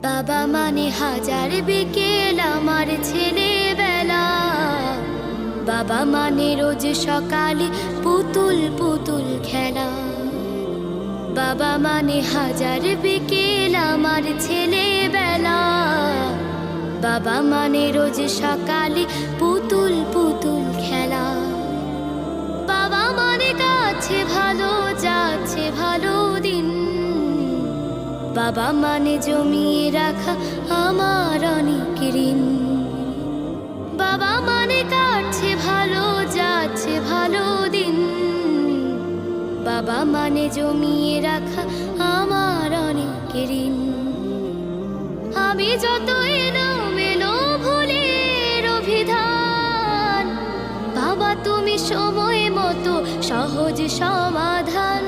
বাবা মানে হাজার বিকেল আমার ছেলেবেলা, বাবা মানে রোজ সকালে পুতুল পুতুল খেলা। বাবা মানে হাজার বিকেল আমার ছেলেবেলা, বাবা মানে রোজ সকালে পুতুল পুতুল খেলা। বাবা মানে কাছে ভালো যাচ্ছে ভালো দিন, বাবা মানে জমিয়ে রাখা আমার অনেক ঋণ। বাবা মানে কাটছে ভালো যাচ্ছে ভালো দিন, বাবা মানে জমিয়ে রাখা আমার অনেক ঋণ। আমি যত এলোমেলো ভুলের অভিধান, বাবা তুমি সময় মতো সহজ সমাধান।